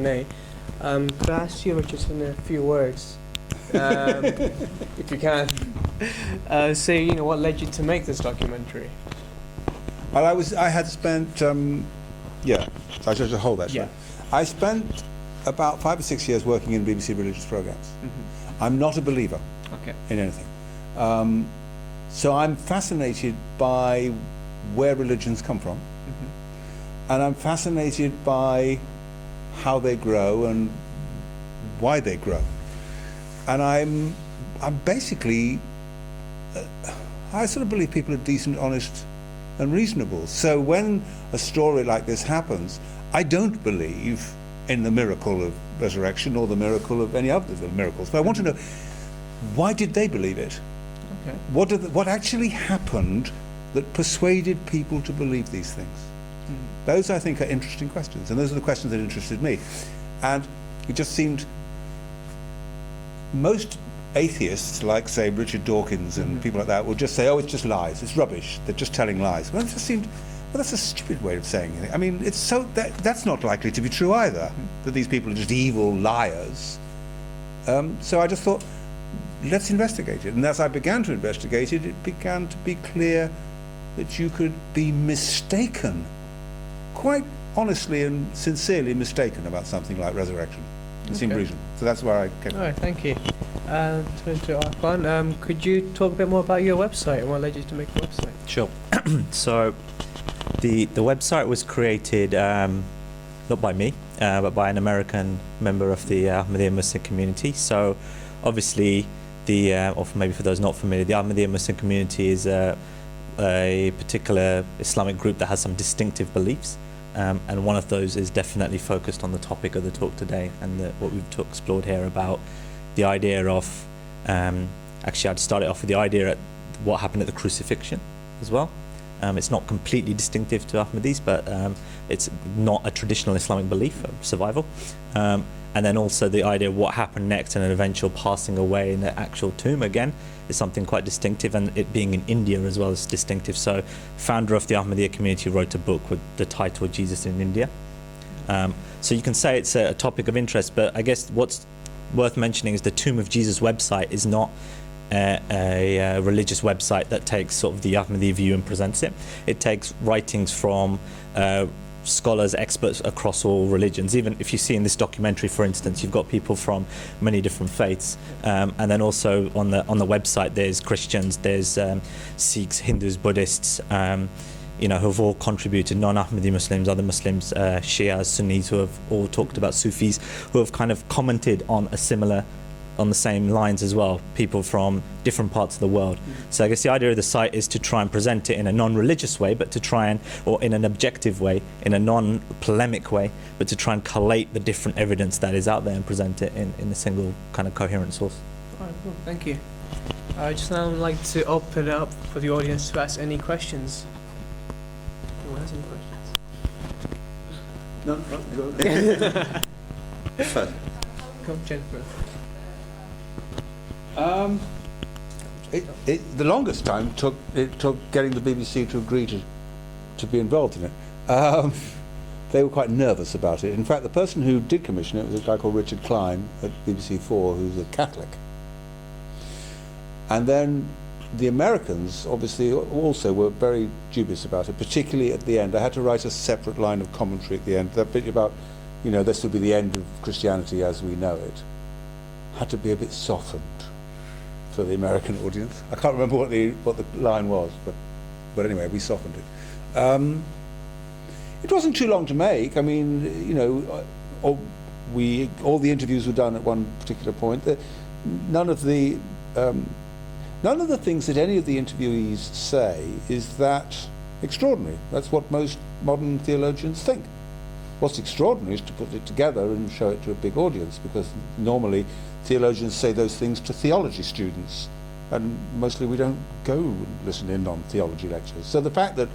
Q&A. Could I ask you, Richard, in a few words, if you can, say, what led you to make this documentary? Well, I had spent, yeah, so I should hold that. Yeah. I spent about 5 or 6 years working in BBC religious programs. Mm-hmm. I'm not a believer in anything. So I'm fascinated by where religions come from. Mm-hmm. And I'm fascinated by how they grow and why they grow. And I'm basically, I sort of believe people are decent, honest, and reasonable. So when a story like this happens, I don't believe in the miracle of resurrection or the miracle of any other miracles. But I want to know, why did they believe it? Okay. What actually happened that persuaded people to believe these things? Mm. Those, I think, are interesting questions, and those are the questions that interested me. And it just seemed, most atheists, like, say, Richard Dawkins and people like that, will just say, oh, it's just lies, it's rubbish, they're just telling lies. Well, it just seemed, well, that's a stupid way of saying it. I mean, it's so that's not likely to be true either, that these people are just evil liars. So I just thought, let's investigate it. And as I began to investigate it, it began to be clear that you could be mistaken, quite honestly and sincerely mistaken, about something like resurrection. It seemed reasonable. So that's where I came. All right, thank you. To Arfan, could you talk a bit more about your website and what led you to make the website? Sure. So the website was created not by me, but by an American member of the Ahmadiyya Muslim Community. So obviously, or maybe for those not familiar, the Ahmadiyya Muslim Community is a particular Islamic group that has some distinctive beliefs. And one of those is definitely focused on the topic of the talk today, and what we've explored here about the idea of, actually I'd start it off with the idea at what happened at the crucifixion as well. It's not completely distinctive to Ahmadis, but it's not a traditional Islamic belief of survival. And then also the idea of what happened next and an eventual passing away in the actual tomb again is something quite distinctive, and it being in India as well is distinctive. So founder of the Ahmadiyya community wrote a book with the title Jesus in India. So you can say it's a topic of interest, but I guess what's worth mentioning is the Tomb of Jesus website is not a religious website that takes sort of the Ahmadiyya view and presents it. It takes writings from scholars, experts across all religions. Even if you see in this documentary, for instance, you've got people from many different faiths, and then also on the website there's Christians, there's Sikhs, Hindus, Buddhists, who've all contributed, non-Ahmadi Muslims, other Muslims, Shias, Sunnis, who have all talked about Sufis, who have kind of commented on the same lines as well, people from different parts of the world. So I guess the idea of the site is to try and present it in a non-religious way, but to try and, or in an objective way, in a non-polemic way, but to try and collate the different evidence that is out there and present it in a single kind of coherent source. All right, cool. Thank you. I just now like to open it up for the audience to ask any questions. Anyone has any questions? No, go. Come, Jennifer. The longest time it took getting the BBC to agree to be involved in it. They were quite nervous about it. In fact, the person who did commission it was a guy called Richard Klein at BBC 4, who's a Catholic. And then the Americans obviously also were very dubious about it, particularly at the end. I had to write a separate line of commentary at the end. That bit about, this will be the end of Christianity as we know it, had to be a bit softened for the American audience. I can't remember what the line was, but anyway, we softened it. It wasn't too long to make. I mean, all the interviews were done at one particular point. None of the things that any of the interviewees say is that extraordinary. That's what most modern theologians think. What's extraordinary is to put it together and show it to a big audience, because normally theologians say those things to theology students, and mostly we don't go and listen in on theology lectures. So the fact that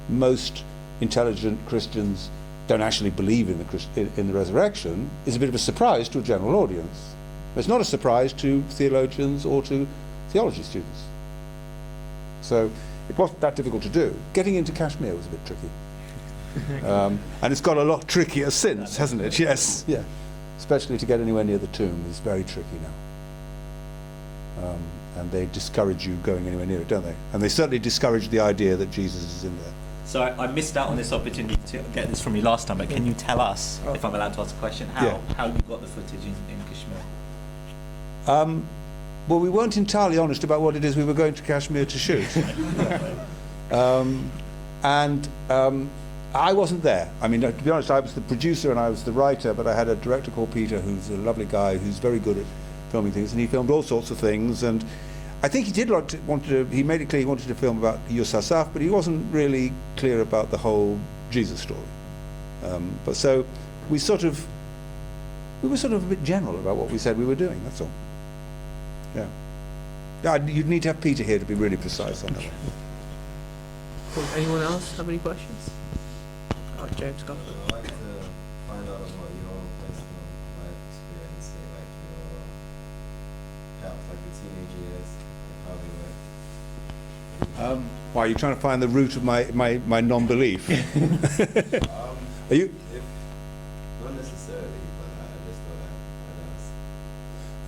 most intelligent Christians don't actually believe in the resurrection is a bit of a surprise to a general audience. It's not a surprise to theologians or to theology students. So it wasn't that difficult to do. Getting into Kashmir was a bit tricky. And it's got a lot trickier since, hasn't it? Yes. Yeah. Especially to get anywhere near the tomb is very tricky now. And they discourage you going anywhere near it, don't they? And they certainly discourage the idea that Jesus is in there. So I missed out on this opportunity to get this from you last time, but can you tell us, if I'm allowed to ask a question, how you got the footage in Kashmir? Well, we weren't entirely honest about what it is we were going to Kashmir to shoot. I wasn't there. I mean, to be honest, I was the producer and I was the writer, but I had a director called Peter, who's a lovely guy, who's very good at filming things, and he filmed all sorts of things. And I think he did he made it clear he wanted to film about Yusuf, but he wasn't really clear about the whole Jesus story. But so we were sort of a bit general about what we said we were doing, that's all. Yeah, you'd need to have Peter here to be really precise on that one. Cool. Anyone else have any questions? Oh, James, go. I'd like to find out about your personal life experience, say like your, perhaps like the teenage years, like how they were. Why, are you trying to find the root of my non-belief? Are you? Not necessarily, but I just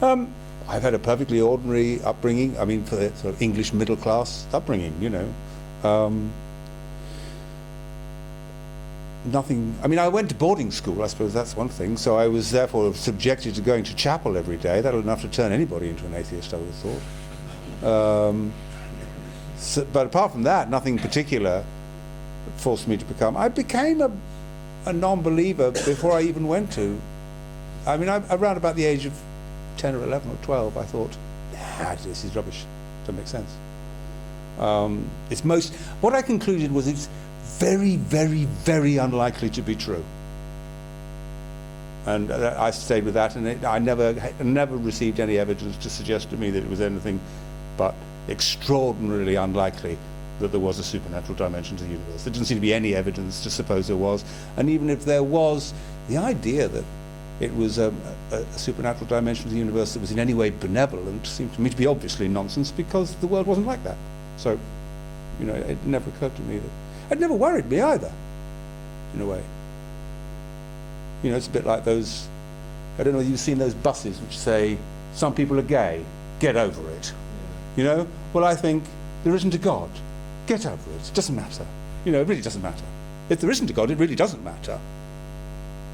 thought I'd ask. I've had a perfectly ordinary upbringing. I mean, for the sort of English middle class upbringing, you know. Nothing. I mean, I went to boarding school. I suppose that's one thing. So I was therefore subjected to going to chapel every day. That was enough to turn anybody into an atheist, I would have thought. But apart from that, nothing particular forced me to become. I became a non-believer before I even went to. I mean, around about the age of 10 or 11 or 12, I thought, nah, this is rubbish. Doesn't make sense. What I concluded was it's very, very, very unlikely to be true. And I stayed with that, and I never received any evidence to suggest to me that it was anything but extraordinarily unlikely that there was a supernatural dimension to the universe. There didn't seem to be any evidence to suppose there was. And even if there was, the idea that it was a supernatural dimension of the universe that was in any way benevolent seemed to me to be obviously nonsense, because the world wasn't like that. So, you know, it never occurred to me that. It never worried me either, in a way. You know, it's a bit like those, I don't know if you've seen those buses which say, some people are gay, get over it. You know? Well, I think, there isn't a God, get over it. It doesn't matter. You know, it really doesn't matter. If there isn't a God, it really doesn't matter.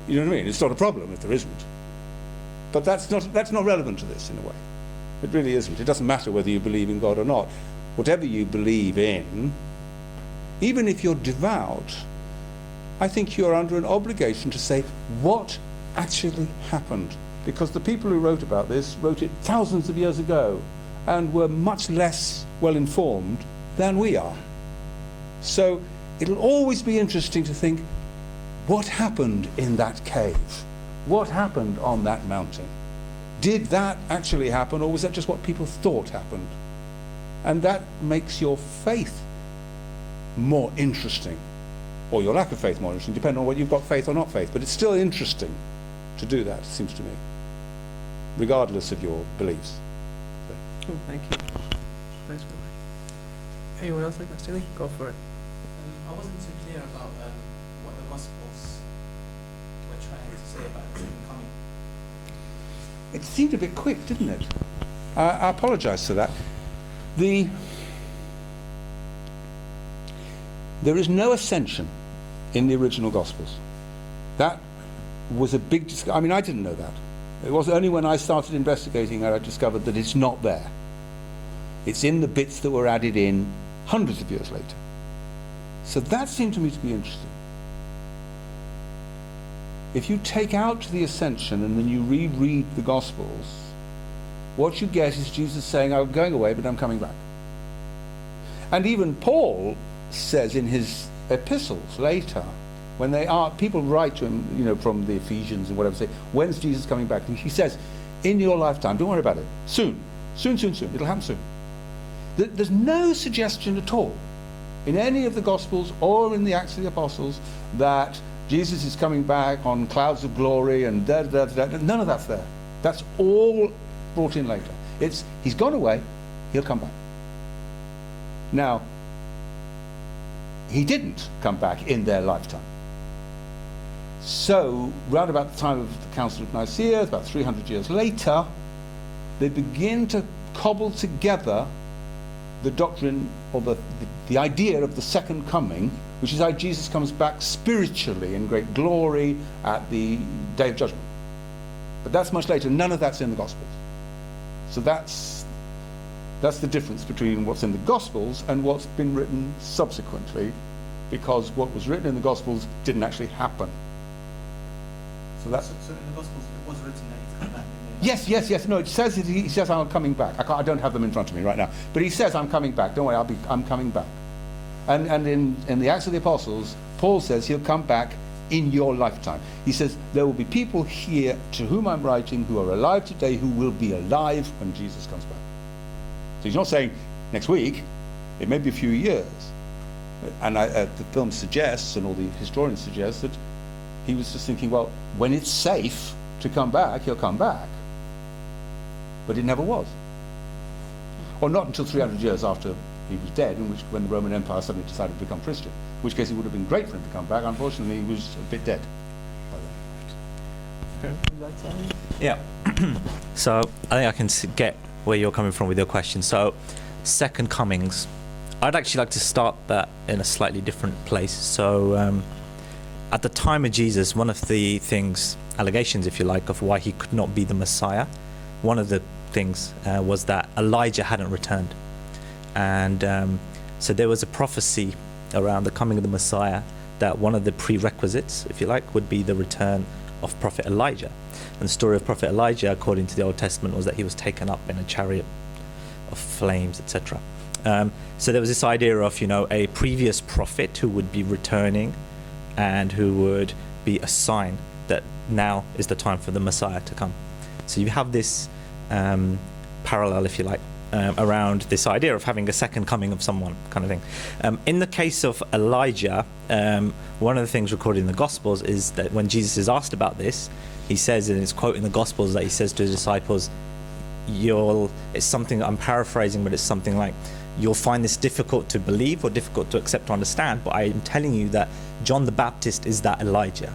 You know what I mean? It's not a problem if there isn't. But that's not relevant to this, in a way. It really isn't. It doesn't matter whether you believe in God or not. Whatever you believe in, even if you're devout, I think you're under an obligation to say what actually happened. Because the people who wrote about this wrote it thousands of years ago and were much less well informed than we are. So it'll always be interesting to think, what happened in that cave? What happened on that mountain? Did that actually happen, or was that just what people thought happened? And that makes your faith more interesting, or your lack of faith more interesting, depending on whether you've got faith or not faith. But it's still interesting to do that, it seems to me, regardless of your beliefs. So. Cool, thank you. Thanks, Bill. Anyone else like that, Steely? Go for it. I wasn't too clear about what the Gospels were trying to say about the second coming. It seemed a bit quick, didn't it? I apologise for that. There is no ascension in the original Gospels. That was a big I mean, I didn't know that. It was only when I started investigating that I discovered that it's not there. It's in the bits that were added in hundreds of years later. So that seemed to me to be interesting. If you take out the ascension and then you reread the Gospels, what you get is Jesus saying, I'm going away, but I'm coming back. And even Paul says in his epistles later, when people write to him, you know, from the Ephesians and whatever, say, when's Jesus coming back? And he says, in your lifetime, don't worry about it. Soon. Soon, soon, soon. It'll happen soon. There's no suggestion at all in any of the Gospels or in the Acts of the Apostles that Jesus is coming back on clouds of glory and none of that's there. That's all brought in later. He's gone away, he'll come back. Now, he didn't come back in their lifetime. So, round about the time of the Council of Nicaea, about 300 years later, they begin to cobble together the doctrine, or the idea of the second coming, which is how Jesus comes back spiritually in great glory at the Day of Judgment. But that's much later. None of that's in the Gospels. So that's the difference between what's in the Gospels and what's been written subsequently, because what was written in the Gospels didn't actually happen. So that's... So in the Gospels it was written that he'd come back. Yes. No, it says he says I'm coming back. I don't have them in front of me right now, but he says I'm coming back. Don't worry, I'm coming back. And in the Acts of the Apostles, Paul says he'll come back in your lifetime. He says there will be people here to whom I'm writing who are alive today who will be alive when Jesus comes back. So he's not saying next week. It may be a few years. And the film suggests, and all the historians suggest, that he was just thinking, well, when it's safe to come back, he'll come back. But it never was. Or not until 300 years after he was dead, when the Roman Empire suddenly decided to become Christian, in which case it would have been great for him to come back. Unfortunately, he was a bit dead by then. Yeah. So I think I can get where you're coming from with your question. So second comings, I'd actually like to start that in a slightly different place. So at the time of Jesus, one of the allegations, if you like, of why he could not be the Messiah, one of the things was that Elijah hadn't returned. And so there was a prophecy around the coming of the Messiah that one of the prerequisites, if you like, would be the return of Prophet Elijah. And the story of Prophet Elijah, according to the Old Testament, was that he was taken up in a chariot of flames, etc. So there was this idea of, a previous prophet who would be returning and who would be a sign that now is the time for the Messiah to come. So you have this parallel, if you like, around this idea of having a second coming of someone, kind of thing. In the case of Elijah, one of the things recorded in the Gospels is that when Jesus is asked about this, he says, in his quote in the Gospels, that he says to his disciples, it's something, I'm paraphrasing, but it's something like, you'll find this difficult to believe or difficult to accept to understand, but I am telling you that John the Baptist is that Elijah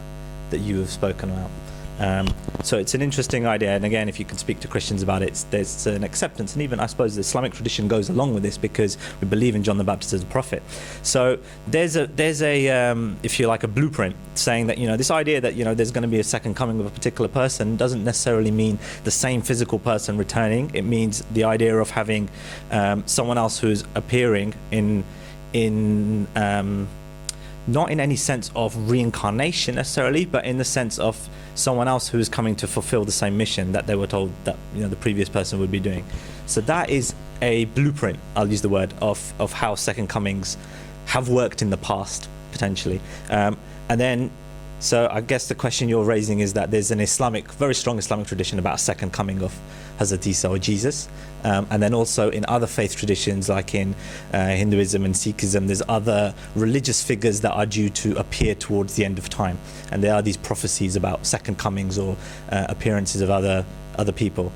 that you have spoken about. So it's an interesting idea, and again, if you can speak to Christians about it, there's an acceptance, and even I suppose the Islamic tradition goes along with this because we believe in John the Baptist as a prophet. So there's a if you like, a blueprint saying that this idea that there's going to be a second coming of a particular person doesn't necessarily mean the same physical person returning. It means the idea of having someone else who's appearing in not in any sense of reincarnation necessarily, but in the sense of someone else who is coming to fulfill the same mission that they were told that the previous person would be doing. So that is a blueprint, I'll use the word, of how second comings have worked in the past, potentially. And then, so I guess the question you're raising is that there's an very strong Islamic tradition about a second coming of Hazrat Isa or Jesus. And then also in other faith traditions, like in Hinduism and Sikhism, there's other religious figures that are due to appear towards the end of time. And there are these prophecies about second comings or appearances of other people.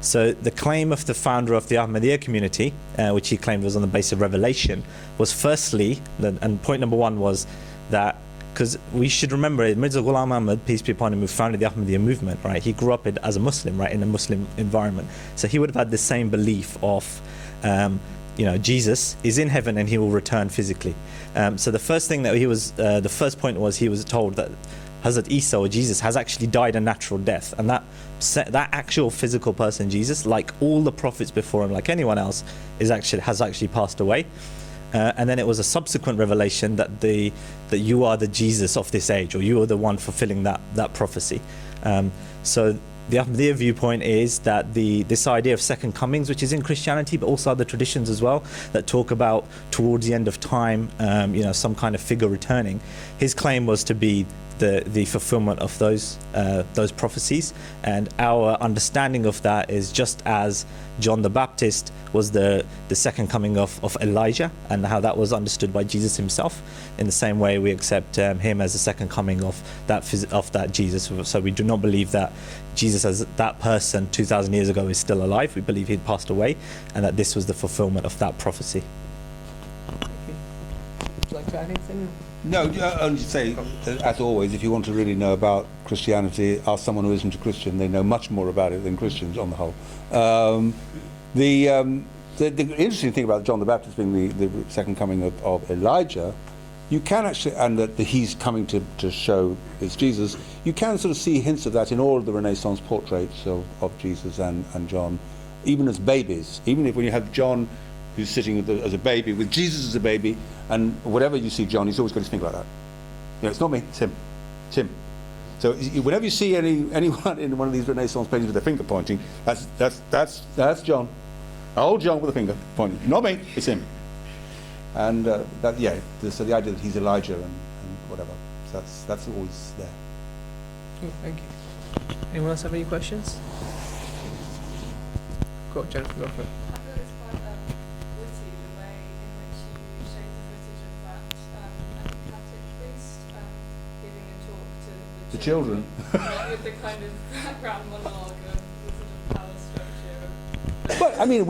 So the claim of the founder of the Ahmadiyya community, which he claimed was on the basis of revelation, was firstly, and point number one was that, because we should remember, Mirza Ghulam Ahmad, peace be upon him, who founded the Ahmadiyya movement, right? He grew up as a Muslim, right, in a Muslim environment. So he would have had the same belief of, Jesus is in heaven and he will return physically. So the first thing that the first point was he was told that Hazrat Isa or Jesus has actually died a natural death, and that actual physical person, Jesus, like all the prophets before him, like anyone else, has actually passed away. And then it was a subsequent revelation that you are the Jesus of this age, or you are the one fulfilling that prophecy. So the Ahmadiyya viewpoint is that this idea of second comings, which is in Christianity, but also other traditions as well, that talk about towards the end of time, some kind of figure returning. His claim was to be the fulfillment of those prophecies, and our understanding of that is just as John the Baptist was the second coming of Elijah, and how that was understood by Jesus himself. In the same way, we accept him as the second coming of that Jesus. So we do not believe that Jesus as that person 2,000 years ago is still alive. We believe he'd passed away, and that this was the fulfillment of that prophecy. Would you like to anything? No, only to say, as always, if you want to really know about Christianity, ask someone who isn't a Christian. They know much more about it than Christians, on the whole. The interesting thing about John the Baptist being the second coming of Elijah, you can actually, and that he's coming to show it's Jesus, you can sort of see hints of that in all of the Renaissance portraits of Jesus and John, even as babies. Even if when you have John who's sitting as a baby, with Jesus as a baby, and whatever you see John, he's always got his finger like that. You know, it's not me, it's him. It's him. So whenever you see anyone in one of these Renaissance paintings with their finger pointing, that's John. Old John with a finger pointing. Not me, it's him. And so the idea that he's Elijah and whatever, so that's always there. Cool, thank you. Anyone else have any questions? Go, Jennifer, go for it. I thought it was quite witty the way in which you showed the footage of that I think Catholic priest giving a talk to The children. with the kind of background monologue of the sort of power structure. But I mean,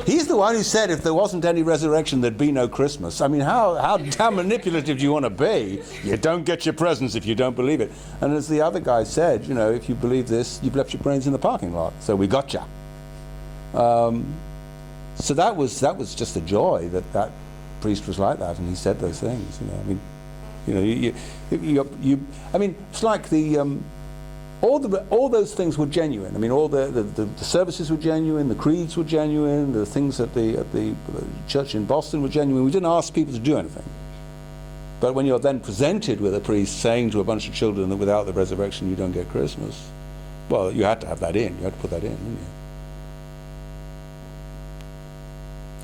he's the one who said if there wasn't any resurrection, there'd be no Christmas. I mean, how manipulative do you want to be? You don't get your presents if you don't believe it. And as the other guy said, you know, if you believe this, you've left your brains in the parking lot. So we got you. So that was just a joy that priest was like that, and he said those things. You know, I mean, it's like the. All those things were genuine. I mean, all the services were genuine, the creeds were genuine, the things at the church in Boston were genuine. We didn't ask people to do anything. But when you're then presented with a priest saying to a bunch of children that without the resurrection you don't get Christmas, well, you had to have that in. You had to put that in, didn't you?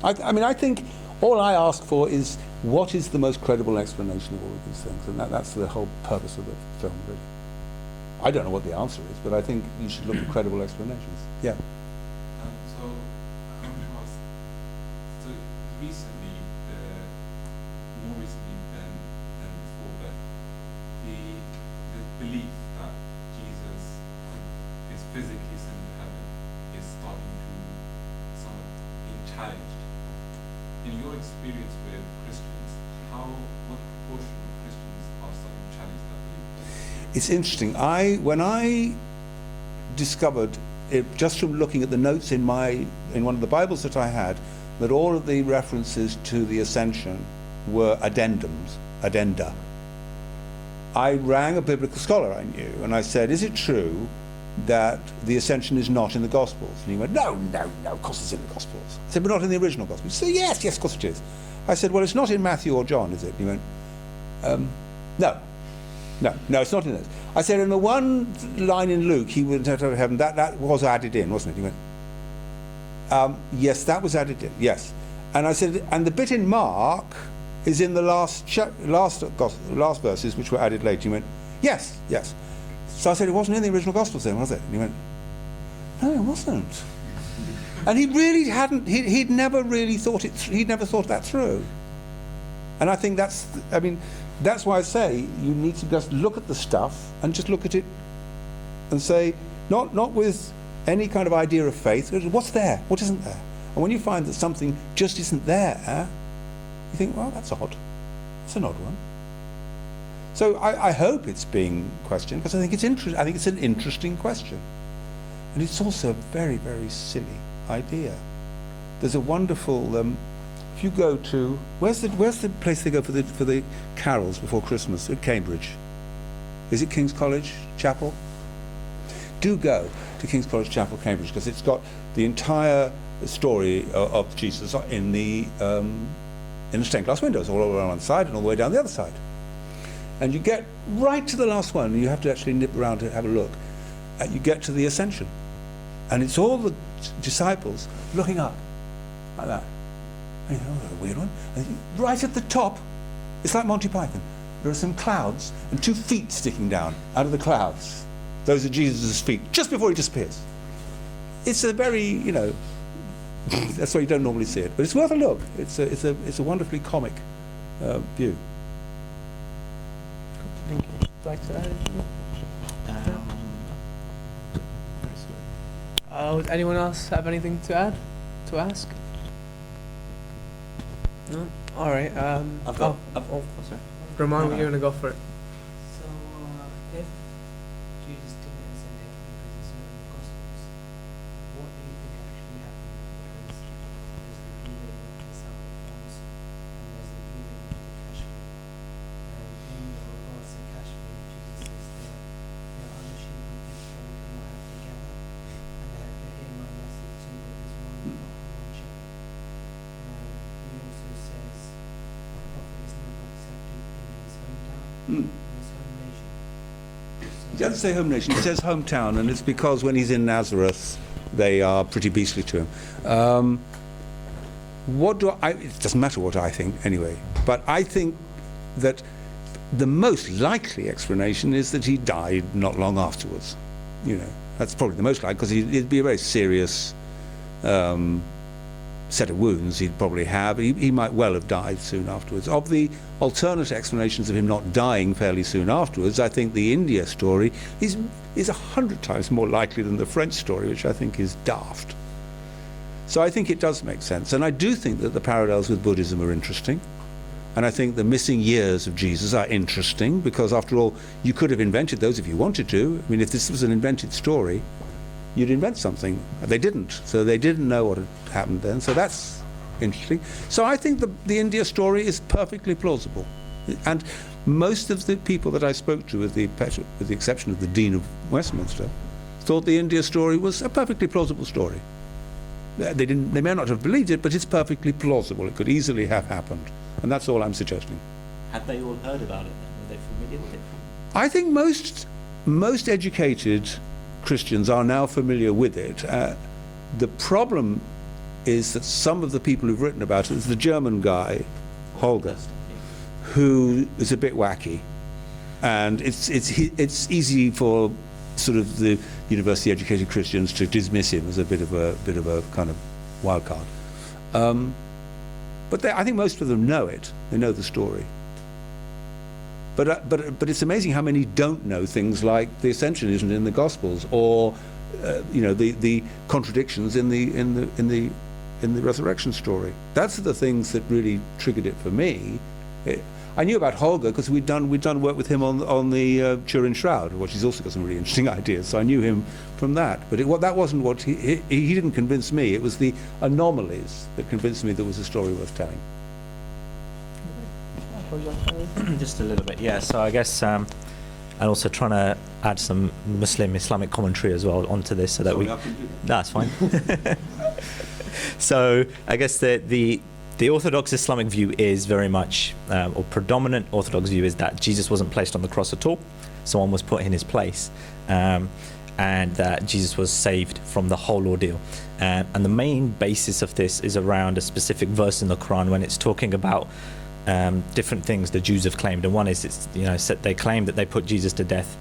I mean, I think all I ask for is what is the most credible explanation of all of these things, and that's the whole purpose of the film, really. I don't know what the answer is, but I think you should look at credible explanations. Yeah. So, I want to ask, so recently, more recently than before, but the belief that Jesus is physically sent to heaven is starting to somewhat being challenged. In your experience with Christians, what proportion of Christians are starting to challenge that belief? It's interesting. When I discovered it, just from looking at the notes in one of the Bibles that I had, that all of the references to the Ascension were addenda. I rang a biblical scholar I knew, and I said, "Is it true that the Ascension is not in the Gospels?" And he went, "No, of course it's in the Gospels." I said, "But not in the original Gospel." He said, "Yes, of course it is." I said, "Well, it's not in Matthew or John, is it?" And he went, No, it's not in it. I said, in the one line in Luke, he went to heaven, that was added in, wasn't it? He went, yes, that was added in, yes. And I said, and the bit in Mark is in the last verses, which were added later. He went, yes. So I said, it wasn't in the original Gospels then, was it? And he went, no, it wasn't. And he really hadn't, he'd never really thought he'd never thought that through. And I think that's why I say you need to just look at the stuff and just look at it and say, not with any kind of idea of faith, what's there, what isn't there? And when you find that something just isn't there, you think, well, that's odd. It's an odd one. So I hope it's being questioned, because I think it's interesting. I think it's an interesting question. And it's also a very, very silly idea. There's a wonderful... if you go to where's the place they go for the carols before Christmas at Cambridge? Is it King's College Chapel? Do go to King's College Chapel, Cambridge, because it's got the entire story of Jesus in the stained glass windows, all around one side and all the way down the other side. And you get right to the last one, and you have to actually nip around to have a look. You get to the Ascension, and it's all the disciples looking up like that. And you know, a weird one. And right at the top, it's like Monty Python. There are some clouds and 2 feet sticking down out of the clouds. Those are Jesus' feet, just before he disappears. It's a very, that's why you don't normally see it. But it's worth a look. It's a wonderfully comic view. Thank you. Would you like to add anything? Would anyone else have anything to add, to ask? No? All right. Sorry. Ramon, you're gonna go for it. So, if Jesus didn't ascend to heaven because it's not in the Gospels, what do you think actually happened? Because there's the view of the Sabbath forms, and there's the view of the Kashmir. And in the regards to Kashmir, Jesus says that there are other sheep and people who will have together, and that in my message too, that there's one flock and one shepherd. He also says a prophet is not accepted in his hometown, in his home nation. He doesn't say home nation, he says hometown, and it's because when he's in Nazareth, they are pretty beastly to him. It doesn't matter what I think anyway, but I think that the most likely explanation is that he died not long afterwards. That's probably the most likely, because it'd be a very serious set of wounds he'd probably have. He might well have died soon afterwards. Of the alternate explanations of him not dying fairly soon afterwards, I think the India story is 100 times more likely than the French story, which I think is daft. So I think it does make sense. And I do think that the parallels with Buddhism are interesting. And I think the missing years of Jesus are interesting, because after all, you could have invented those if you wanted to. I mean, if this was an invented story, you'd invent something. They didn't. So they didn't know what had happened then. So that's interesting. So I think the India story is perfectly plausible. And most of the people that I spoke to, with the exception of the Dean of Westminster, thought the India story was a perfectly plausible story. They may not have believed it, but it's perfectly plausible. It could easily have happened. And that's all I'm suggesting. Had they all heard about it? Were they familiar with it? I think most educated Christians are now familiar with it. The problem is that some of the people who've written about it, there's the German guy, Holger, who is a bit wacky, and it's easy for sort of the university educated Christians to dismiss him as a bit of a kind of wild card. But I think most of them know it. They know the story. But it's amazing how many don't know things like the ascension isn't in the Gospels, or the contradictions in the resurrection story. That's the things that really triggered it for me. I knew about Holger because we'd done work with him on the Turin Shroud, which he's also got some really interesting ideas. So I knew him from that. But that wasn't what he didn't convince me. It was the anomalies that convinced me there was a story worth telling. Just a little bit, yeah. So I guess, and also trying to add some Islamic commentary as well onto this, so that that's fine. So I guess the Orthodox Islamic view is very much, or predominant Orthodox view is that Jesus wasn't placed on the cross at all. Someone was put in his place, and that Jesus was saved from the whole ordeal. And the main basis of this is around a specific verse in the Quran when it's talking about different things the Jews have claimed. And one is, they claim that they put Jesus to death.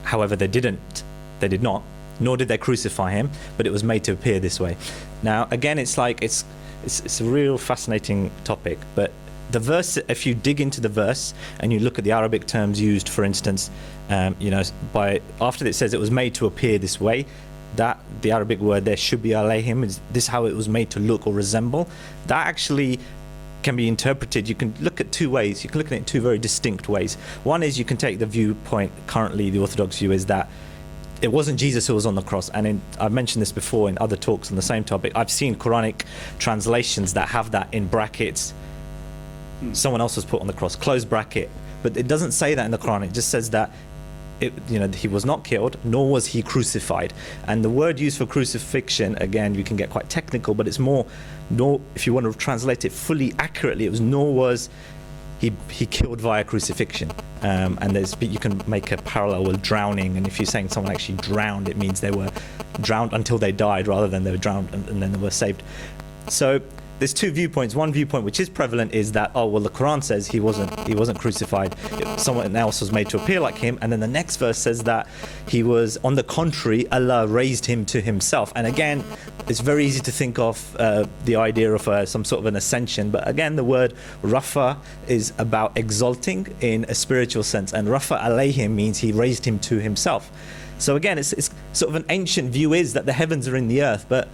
However, they did not, nor did they crucify him, but it was made to appear this way. Now, again, it's a real fascinating topic, but the verse, if you dig into the verse and you look at the Arabic terms used, for instance, after it says it was made to appear this way, that the Arabic word there, shubi alayhim, is this how it was made to look or resemble? That actually can be interpreted. You can look at two ways. You can look at it in two very distinct ways. One is you can take the viewpoint, currently the Orthodox view is that it wasn't Jesus who was on the cross. And I've mentioned this before in other talks on the same topic. I've seen Quranic translations that have that in brackets. Someone else was put on the cross, close bracket. But it doesn't say that in the Quran. It just says that he was not killed, nor was he crucified. And the word used for crucifixion, again, you can get quite technical, but it's more, nor, if you want to translate it fully accurately, it was nor was he killed via crucifixion. And you can make a parallel with drowning, and if you're saying someone actually drowned, it means they were drowned until they died rather than they were drowned and then they were saved. So there's two viewpoints. One viewpoint which is prevalent is that, the Quran says he wasn't crucified, someone else was made to appear like him, and then the next verse says that he was, on the contrary, Allah raised him to himself. And again, it's very easy to think of the idea of some sort of an ascension, but again, the word rafa is about exalting in a spiritual sense, and rafa alayhim means he raised him to himself. So again, it's sort of an ancient view is that the heavens are in the earth, but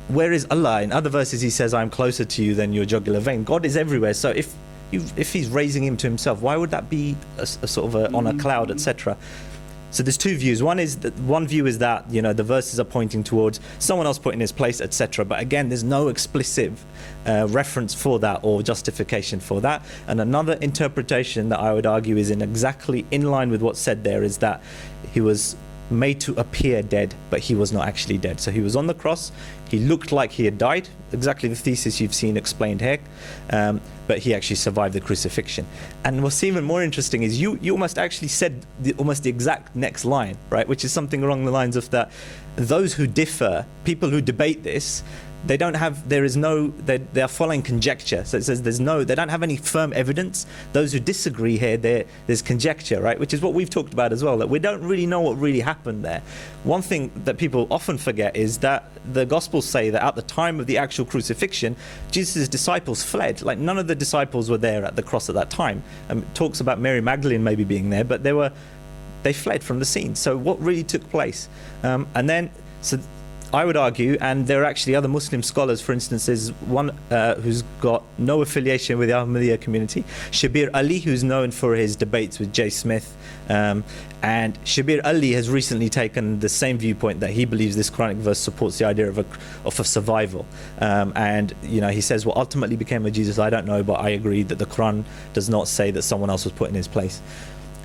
where is Allah? In other verses he says, I'm closer to you than your jugular vein. God is everywhere. So if he's raising him to himself, why would that be a sort of on a cloud, etc.? So there's two views. One view is that, you know, the verses are pointing towards someone else put in his place, etc. But again, there's no explicit reference for that or justification for that. And another interpretation that I would argue is exactly in line with what's said there is that he was made to appear dead, but he was not actually dead. So he was on the cross, he looked like he had died, exactly the thesis you've seen explained here, but he actually survived the crucifixion. And what's even more interesting is you almost actually said almost the exact next line, right, which is something along the lines of that those who differ, people who debate this, they are following conjecture. So it says they don't have any firm evidence. Those who disagree here, there's conjecture, right? Which is what we've talked about as well, that we don't really know what really happened there. One thing that people often forget is that the Gospels say that at the time of the actual crucifixion, Jesus' disciples fled. Like, none of the disciples were there at the cross at that time. It talks about Mary Magdalene maybe being there, but they fled from the scene. So what really took place? I would argue, and there are actually other Muslim scholars, for instance, there's one who's got no affiliation with the Ahmadiyya community, Shabir Ali, who's known for his debates with Jay Smith, and Shabir Ali has recently taken the same viewpoint, that he believes this Quranic verse supports the idea of a survival, and you know, he says what ultimately became of Jesus, I don't know, but I agree that the Quran does not say that someone else was put in his place.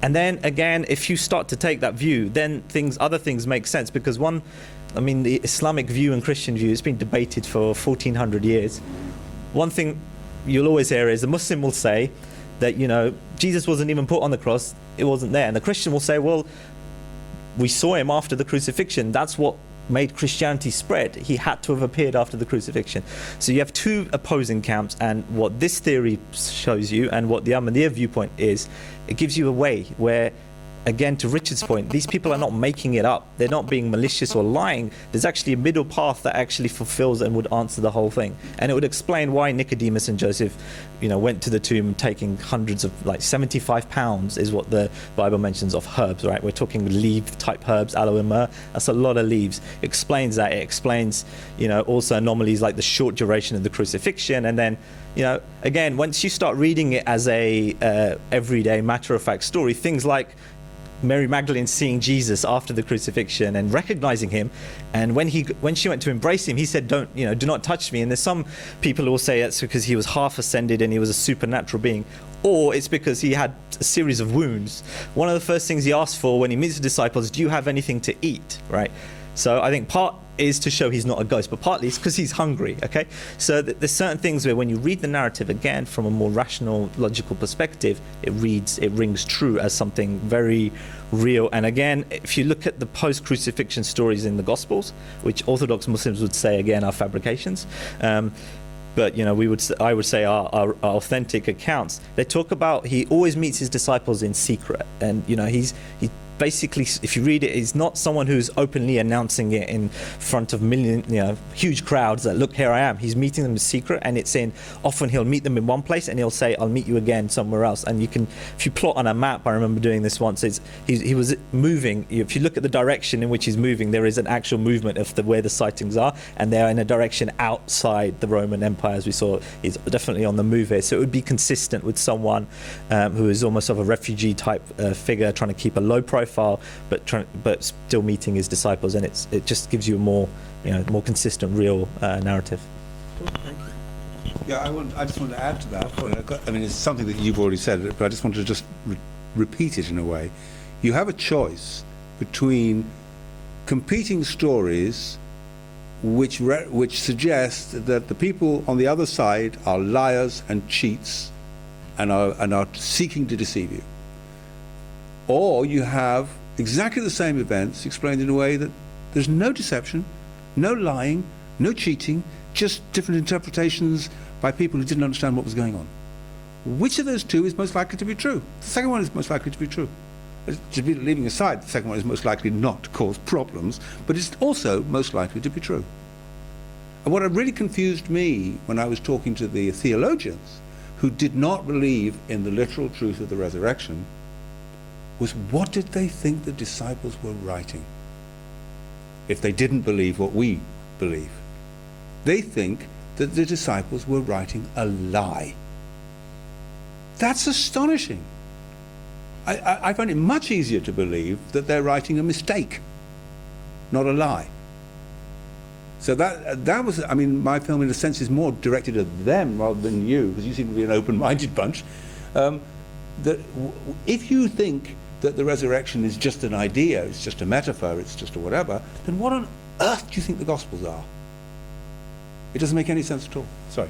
And then again, if you start to take that view, then other things make sense, because the Islamic view and Christian view has been debated for 1400 years. One thing you'll always hear is the Muslim will say that, you know, Jesus wasn't even put on the cross, it wasn't there. And the Christian will say, well, we saw him after the crucifixion. That's what made Christianity spread. He had to have appeared after the crucifixion. So you have two opposing camps, and what this theory shows you and what the Ahmadiyya viewpoint is, it gives you a way where, again, to Richard's point, these people are not making it up. They're not being malicious or lying. There's actually a middle path that actually fulfills and would answer the whole thing. And it would explain why Nicodemus and Joseph, you know, went to the tomb taking hundreds of, like 75 pounds is what the Bible mentions of herbs, right? We're talking leaf type herbs, aloe and myrrh. That's a lot of leaves. It explains that. It explains, you know, also anomalies like the short duration of the crucifixion. And then, you know, again, once you start reading it as a everyday matter-of-fact story, things like Mary Magdalene seeing Jesus after the crucifixion and recognizing him, and when she went to embrace him, he said, do not touch me. And there's some people who will say it's because he was half ascended and he was a supernatural being, or it's because he had a series of wounds. One of the first things he asked for when he meets the disciples, do you have anything to eat, right? So I think part is to show he's not a ghost, but partly it's because he's hungry, okay? So there's certain things where when you read the narrative again from a more rational, logical perspective, it rings true as something very real. And again, if you look at the post-crucifixion stories in the Gospels, which Orthodox Muslims would say again are fabrications, but you know, I would say are authentic accounts. They talk about he always meets his disciples in secret, and you know, he basically, if you read it, he's not someone who's openly announcing it in front of huge crowds that, look, here I am. He's meeting them in secret, and it's often he'll meet them in one place and he'll say, I'll meet you again somewhere else. And you can, if you plot on a map, I remember doing this once, he was moving. If you look at the direction in which he's moving, there is an actual movement of where the sightings are, and they're in a direction outside the Roman Empire, as we saw. He's definitely on the move here. So it would be consistent with someone who is almost of a refugee type figure, trying to keep a low profile, but still meeting his disciples, and it just gives you a more consistent, real narrative. Yeah, I just want to add to that. I mean, it's something that you've already said, but I just want to just repeat it in a way. You have a choice between competing stories which suggest that the people on the other side are liars and cheats and are seeking to deceive you. Or you have exactly the same events explained in a way that there's no deception, no lying, no cheating, just different interpretations by people who didn't understand what was going on. Which of those two is most likely to be true? The second one is most likely to be true. To be leaving aside, the second one is most likely not to cause problems, but it's also most likely to be true. And what really confused me when I was talking to the theologians who did not believe in the literal truth of the resurrection was, what did they think the disciples were writing if they didn't believe what we believe? They think that the disciples were writing a lie. That's astonishing. I find it much easier to believe that they're writing a mistake, not a lie. So that was, I mean, my film in a sense is more directed at them rather than you, because you seem to be an open-minded bunch. If you think that the resurrection is just an idea, it's just a metaphor, it's just a whatever, then what on earth do you think the Gospels are? It doesn't make any sense at all. Sorry,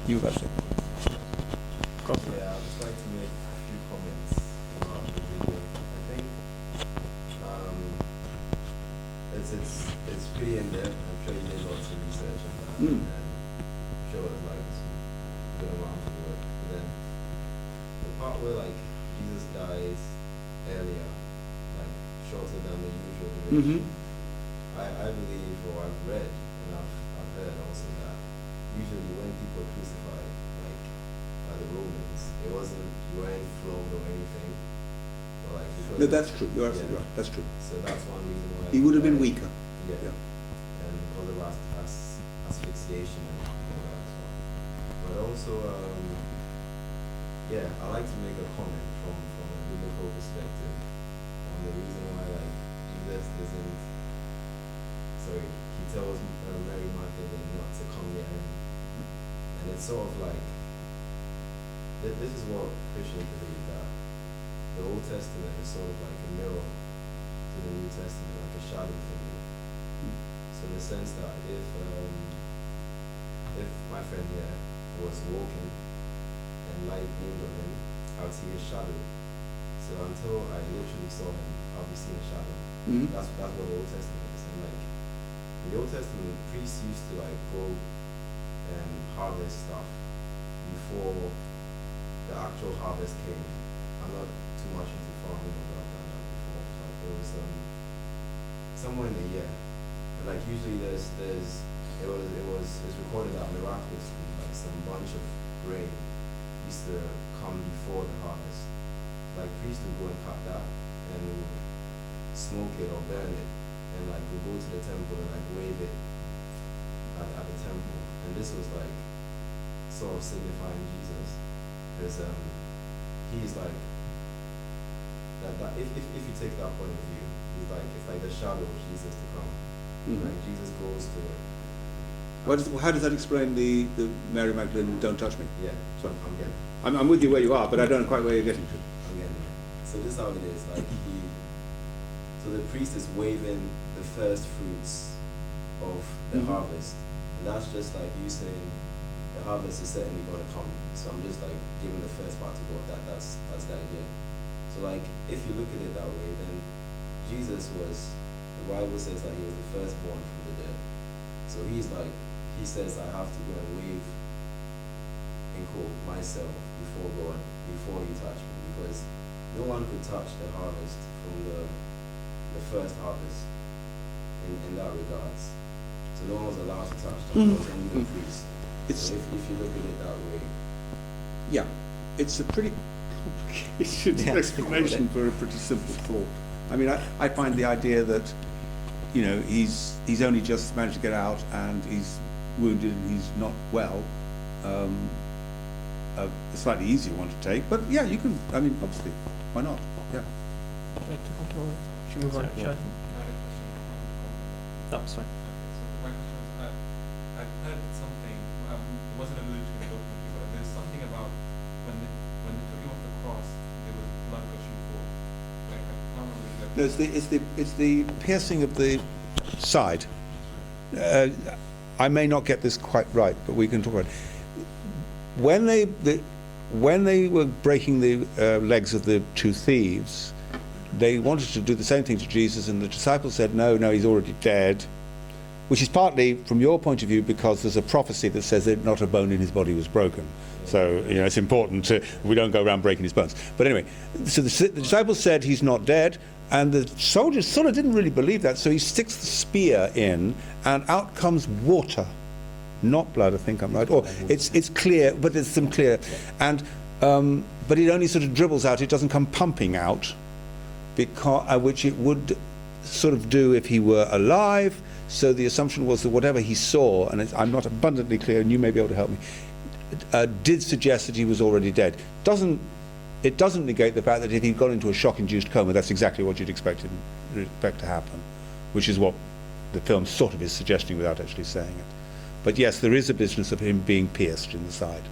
you were about to say. Yeah, I'd just like to make a few comments about the video. I think it's pretty in depth. I'm sure you did lots of research on that, and I'm sure it's like some good amount of work. But then the part where like Jesus dies earlier, like shorter than the usual duration, I believe, or I've read and I've heard also that usually when people are crucified, like by the Romans, it wasn't, you weren't flogged or anything. But like because No, that's true. You're absolutely right. That's true. So that's one reason why He would have been like, weaker. Yeah. And because of asphyxiation and all that as well. But also, yeah, I like to make a comment from a biblical perspective on the reason why like Jesus isn't. Sorry, he tells Mary Magdalene not to come near him, and it's sort of like this is what Christians believe, that the Old Testament is sort of like a mirror to the New Testament, like a shadow thing. So in the sense that if my friend here was walking and light beamed on him, I would see his shadow. So until I literally saw him, I'll be seeing a shadow. That's what the Old Testament is. And like in the Old Testament, priests used to like go and harvest stuff before the actual harvest came. I'm not too much into farming, but I've done that before. So like, it was somewhere in the year. And like usually it's recorded that miraculously, like some bunch of grain used to come before the harvest. Like priests would go and cut that and would smoke it or burn it, and like would go to the temple and like wave it at the temple. And this was like sort of signifying Jesus, because he's like that if you take that point of view, he's like, it's like the shadow of Jesus to come. Like Jesus goes to it. How does that explain the Mary Magdalene, don't touch me? Yeah, So I'm getting. I'm with you where you are, but I don't know quite where you're getting to. I'm getting it. So this is how it is. Like so the priest is waving the first fruits of the harvest, and that's just like you saying the harvest is certainly going to come. So I'm just like giving the first part to God. That's the idea. So like if you look at it that way, then Jesus was. The Bible says that he was the firstborn from the dead. So he's like, he says, I have to go and wave and quote myself before God, before you touch me, because no one could touch the harvest from the first harvest in that regards. So no one was allowed to touch that, it was only the priest. So if you look at it that way. Yeah, it's a pretty complicated explanation for a pretty simple thought. I mean, I find the idea that, you know, he's only just managed to get out and he's wounded and he's not well, a slightly easier one to take. But yeah, you can, I mean, obviously, why not? Yeah. Should we move on? Sure. That's fine. So my question is, I've heard something, it wasn't alluded to in the documentary, but there's something about when they took him off the cross, there was blood gushing forth. Like, I can't remember exactly. No, it's the piercing of the side. I may not get this quite right, but we can talk about it. When they were breaking the legs of the two thieves, they wanted to do the same thing to Jesus, and the disciples said, no, he's already dead, which is partly, from your point of view, because there's a prophecy that says that not a bone in his body was broken. So, you know, it's important we don't go around breaking his bones. But anyway, so the disciples said he's not dead, and the soldiers sort of didn't really believe that, so he sticks the spear in, and out comes water. Not blood, I think I'm right. Or it's clear, but there's some clear. And but it only sort of dribbles out, it doesn't come pumping out, because which it would sort of do if he were alive. So the assumption was that whatever he saw, and I'm not abundantly clear, and you may be able to help me, did suggest that he was already dead. It doesn't negate the fact that if he'd gone into a shock-induced coma, that's exactly what you'd expect to happen, which is what the film sort of is suggesting without actually saying it. But yes, there is a business of him being pierced in the side,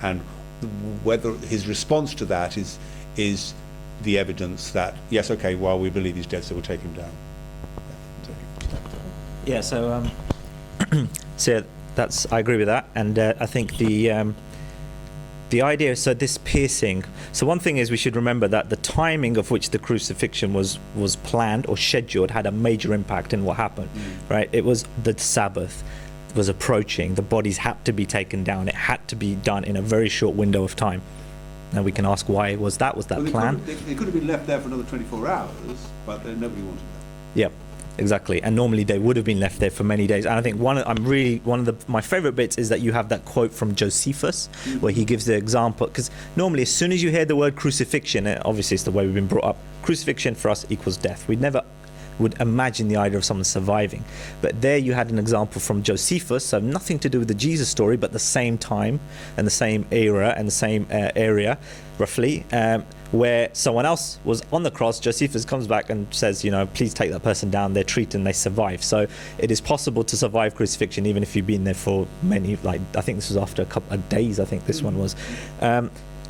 and whether his response to that is the evidence that, yes, okay, well, we believe he's dead, so we'll take him down. Yeah, so so that's, I agree with that, and I think the idea, so this piercing, so one thing is we should remember that the timing of which the crucifixion was planned or scheduled had a major impact in what happened, right? It was the Sabbath was approaching, the bodies had to be taken down, it had to be done in a very short window of time. Now we can ask why was that plan? They could have been left there for another 24 hours, but nobody wanted that. Yep. Exactly, and normally they would have been left there for many days. And I think one of my favourite bits is that you have that quote from Josephus, where he gives the example. Because normally, as soon as you hear the word crucifixion, obviously it's the way we've been brought up. Crucifixion for us equals death. We never would imagine the idea of someone surviving. But there you had an example from Josephus, so nothing to do with the Jesus story, but the same time and the same era and the same area, roughly. Where someone else was on the cross, Josephus comes back and says, please take that person down, they're treated and they survive. So it is possible to survive crucifixion even if you've been there for many, I think this was after a couple of days, I think this one was.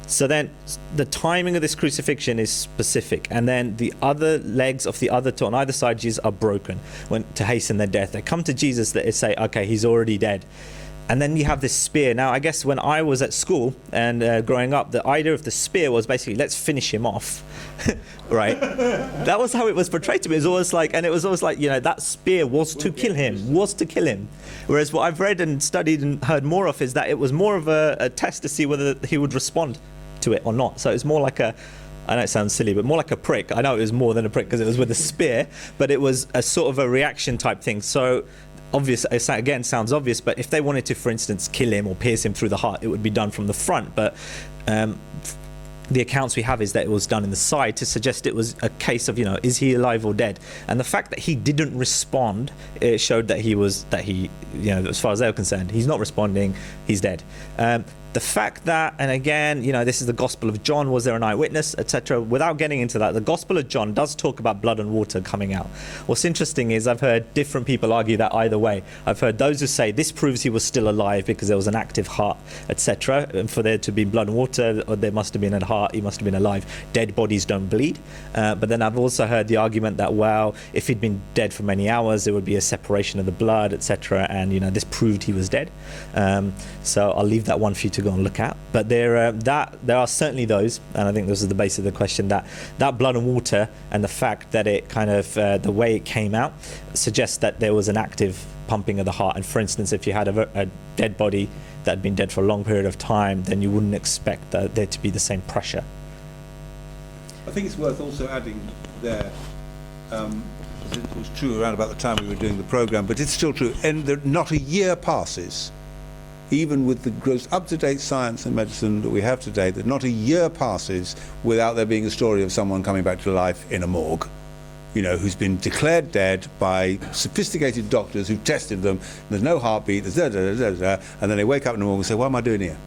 So then the timing of this crucifixion is specific, and then the other legs of the other two on either side Jesus are broken to hasten their death. They come to Jesus, they say, okay, he's already dead. And then you have this spear. Now, I guess when I was at school and growing up, the idea of the spear was basically, let's finish him off, right? That was how it was portrayed to me. It was always like, that spear was to kill him. Whereas what I've read and studied and heard more of is that it was more of a test to see whether he would respond to it or not. So it's more like I know it sounds silly, but more like a prick. I know it was more than a prick because it was with a spear, but it was a sort of a reaction type thing. So obvious, again, sounds obvious, but if they wanted to, for instance, kill him or pierce him through the heart, it would be done from the front. But the accounts we have is that it was done in the side to suggest it was a case of, is he alive or dead? And the fact that he didn't respond, it showed that as far as they were concerned, he's not responding, he's dead. The fact that, and again, this is the Gospel of John, was there an eyewitness, etc. Without getting into that, the Gospel of John does talk about blood and water coming out. What's interesting is I've heard different people argue that either way. I've heard those who say this proves he was still alive because there was an active heart, etc. And for there to be blood and water, or there must have been a heart, he must have been alive. Dead bodies don't bleed. But then I've also heard the argument that, well, if he'd been dead for many hours, there would be a separation of the blood, etc. And, this proved he was dead. So I'll leave that one for you to go and look at. But there are certainly those, and I think this is the base of the question, that blood and water and the fact that it kind of the way it came out suggests that there was an active pumping of the heart. And for instance, if you had a dead body that had been dead for a long period of time, then you wouldn't expect there to be the same pressure. I think it's worth also adding there, it was true around about the time we were doing the programme, but it's still true, and not a year passes, even with the gross up-to-date science and medicine that we have today, that not a year passes without there being a story of someone coming back to life in a morgue, who's been declared dead by sophisticated doctors who've tested them, there's no heartbeat, there's and then they wake up in the morgue and say, what am I doing here?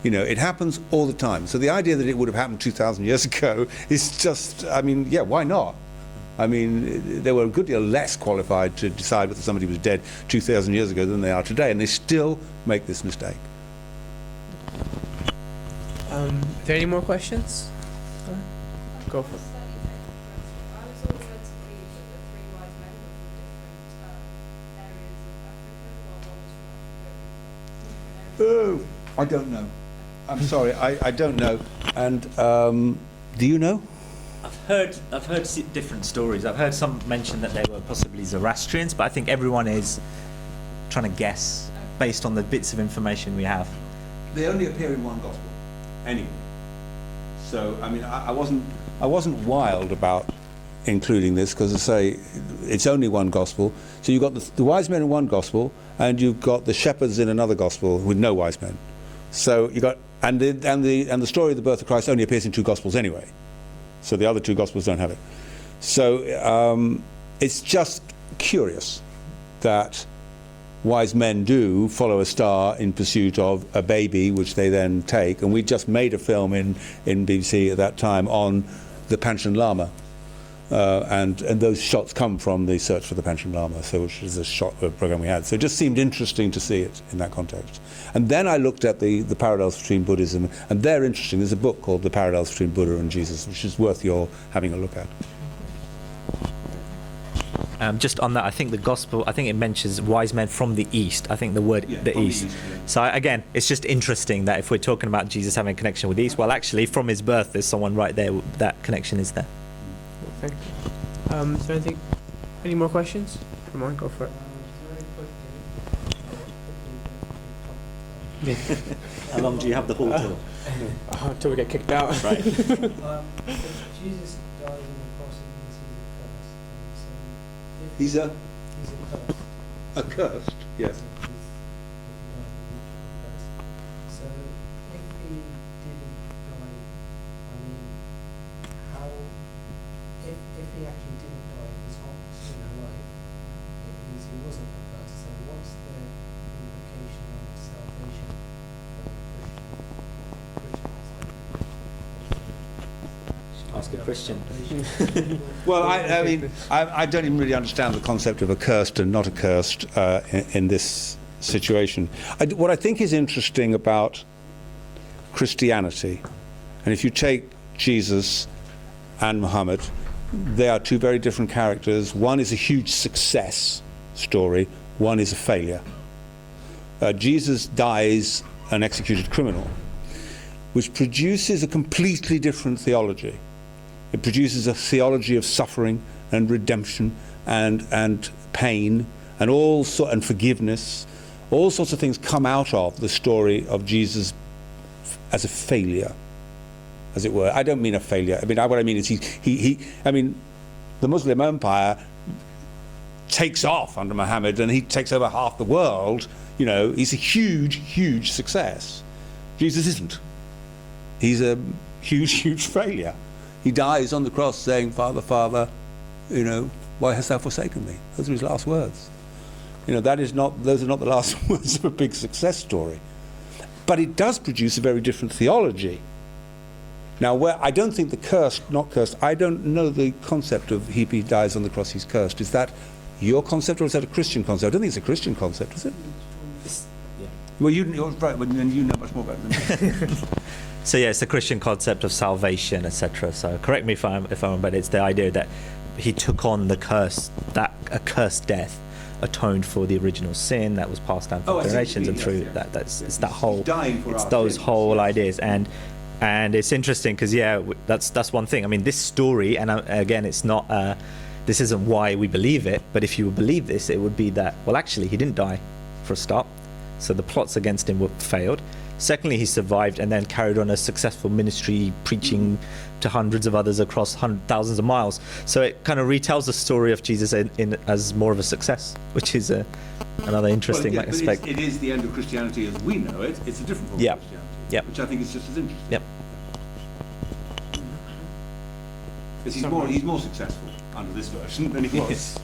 It happens all the time. So the idea that it would have happened 2,000 years ago is just, why not? They were a good deal less qualified to decide whether somebody was dead 2,000 years ago than they are today, and they still make this mistake. Are there any more questions? Go for it. I was always led to believe that the three wise men were from different areas of Africa, while one was from Africa. I don't know. I'm sorry, I don't know. And do you know? I've heard different stories. I've heard some mention that they were possibly Zoroastrians, but I think everyone is trying to guess based on the bits of information we have. They only appear in one gospel, anyway. So I wasn't wild about including this because, I say, it's only one gospel. So you've got the wise men in one gospel, and you've got the shepherds in another gospel with no wise men. So you got and the story of the birth of Christ only appears in two gospels anyway. So the other two gospels don't have it. So it's just curious that wise men do follow a star in pursuit of a baby, which they then take. And we just made a film in BBC at that time on the Panchen Lama. And those shots come from the Search for the Panchen Lama, so which is a program we had. So it just seemed interesting to see it in that context. And then I looked at the parallels between Buddhism, and they're interesting. There's a book called The Parallels Between Buddha and Jesus, which is worth your having a look at. Just on that, I think the gospel, I think it mentions wise men from the east. I think the word the east. So again, it's just interesting that if we're talking about Jesus having a connection with the east, well, actually, from his birth, there's someone right there. That connection is there. Thank you. Is there anything? Any more questions? Come on, go for it. How long do you have the hall till? Until we get kicked out. Right. Jesus dies on the cross, it means he's He's cursed. accursed, yes. So if he didn't die, I mean, how, if he actually didn't die, if he's not still alive, it means he wasn't accursed. So what's the implication of salvation Ask a Christian. Well, I mean, I don't even really understand the concept of accursed and not accursed in this situation. What I think is interesting about Christianity, and if you take Jesus and Muhammad, they are two very different characters. One is a huge success story, one is a failure. Jesus dies an executed criminal, which produces a completely different theology. It produces a theology of suffering and redemption and pain and and forgiveness. All sorts of things come out of the story of Jesus as a failure, as it were. I don't mean a failure. I mean, what I mean is I mean, the Muslim empire takes off under Muhammad and he takes over half the world. You know, he's a huge, huge success. Jesus isn't. He's a huge, huge failure. He dies on the cross saying, Father, Father, you know, why hast thou forsaken me? Those are his last words. You know, those are not the last words of a big success story. But it does produce a very different theology. Now, where I don't think the cursed, not cursed, I don't know the concept of he dies on the cross, he's cursed. Is that your concept or is that a Christian concept? I don't think it's a Christian concept, is it? Yeah. Well, you're right, but then you know much more about it than me. So yeah, it's the Christian concept of salvation, etc. So correct me if I'm wrong, but it's the idea that he took on the curse, that a cursed death atoned for the original sin that was passed down through generations, and through it's that whole, it's those whole ideas, and it's interesting because that's one thing. I mean, this story, and again, it's not this isn't why we believe it, but if you believe this, it would be that, well, actually, he didn't die for a start, so the plots against him failed. Secondly, he survived and then carried on a successful ministry, preaching to hundreds of others across thousands of miles. So it kind of retells the story of Jesus as more of a success, which is another interesting aspect. It is the end of Christianity as we know it. It's a different form of Christianity, which I think is just as interesting. Yep. Because he's more successful under this version than he was,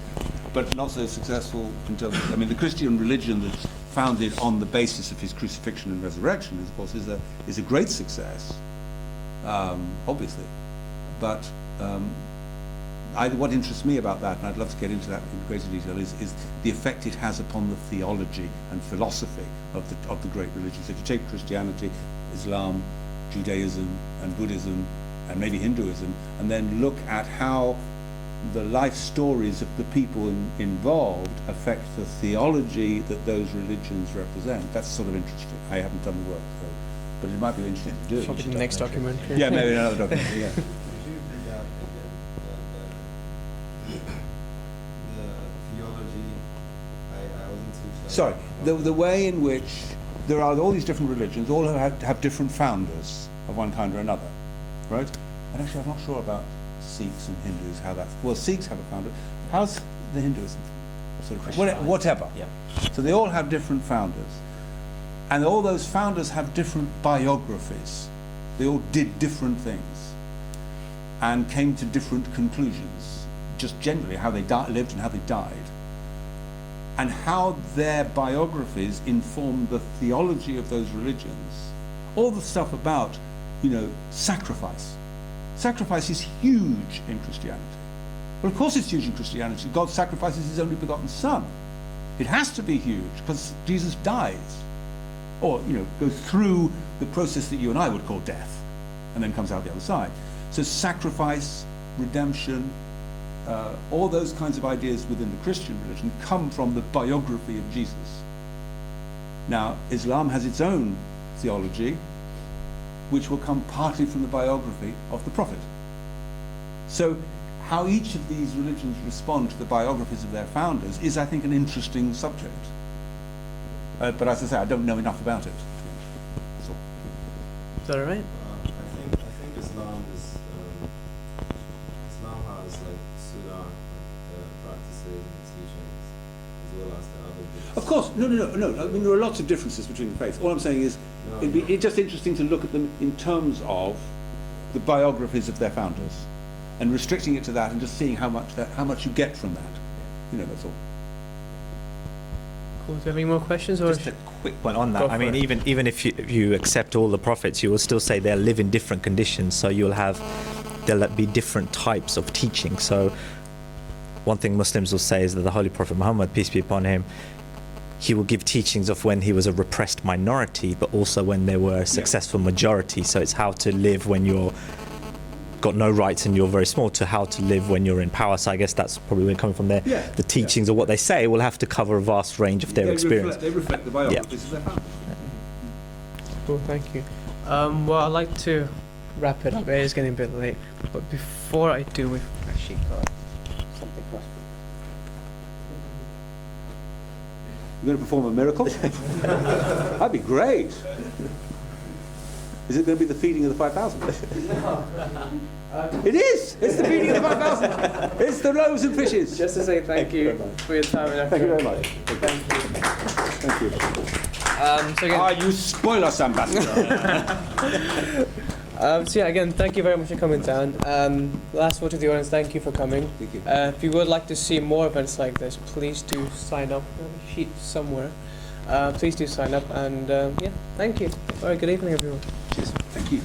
but not so successful in terms of, I mean, the Christian religion that's founded on the basis of his crucifixion and resurrection, of course, is a great success, obviously. But what interests me about that, and I'd love to get into that in greater detail, is the effect it has upon the theology and philosophy of the great religions. If you take Christianity, Islam, Judaism, and Buddhism, and maybe Hinduism, and then look at how the life stories of the people involved affect the theology that those religions represent. That's sort of interesting. I haven't done the work, but it might be interesting to do. Probably the next documentary. Yeah, maybe another documentary, yeah. The theology, I wasn't too sure. Sorry, the way in which there are all these different religions, all have different founders of one kind or another, right? And actually, I'm not sure about Sikhs and Hindus, how that's... Well, Sikhs have a founder. How's the Hinduism? Sort of whatever. Yeah. So they all have different founders. And all those founders have different biographies. They all did different things and came to different conclusions, just generally how they lived and how they died. and how their biographies inform the theology of those religions. All the stuff about, sacrifice. Sacrifice is huge in Christianity. Well, of course it's huge in Christianity. God sacrifices his only begotten Son. It has to be huge because Jesus dies, or goes through the process that you and I would call death, and then comes out the other side. So sacrifice, redemption, all those kinds of ideas within the Christian religion come from the biography of Jesus. Now, Islam has its own theology, which will come partly from the biography of the Prophet. So how each of these religions respond to the biographies of their founders is, I think, an interesting subject. But as I say, I don't know enough about it. That's all. Is that all right? I think Islam is Islam has like Sunnah practices and teachings as well as the other books. Of course, no. I mean, there are lots of differences between the faiths. All I'm saying is, it'd be just interesting to look at them in terms of the biographies of their founders, and restricting it to that, and just seeing how much you get from that. That's all. Cool. Do you have any more questions? Or Just a quick point on Go that. I for mean, it. even if you accept all the prophets, you will still say they live in different conditions. So there'll be different types of teaching. So one thing Muslims will say is that the Holy Prophet Muhammad, peace be upon him, he will give teachings of when he was a repressed minority, but also when they were a successful majority. So it's how to live when you're got no rights and you're very small, to how to live when you're in power. So I guess that's probably where it's coming from there. Yeah. The teachings or what they say will have to cover a vast range of their experience. They reflect the biographies of their founders. Cool, thank you. Well, I'd like to wrap it up. It is getting a bit late, but before I do, we've actually got something for us. You're going to perform a miracle? That'd be great. Is it going to be the feeding of the 5,000? It is! It's the feeding of the 5,000! It's the loaves and fishes! Just to say thank you for your time and effort. Thank you very much. Thank you. Thank you. So again, You spoil us, Ambassador! so yeah, again, thank you very much for coming down. Last word to the audience, thank you for coming. Thank you. If you would like to see more events like this, please do sign up. We have a sheet somewhere. Please do sign up, and yeah, thank you. All right, good evening, everyone. Cheers. Thank you.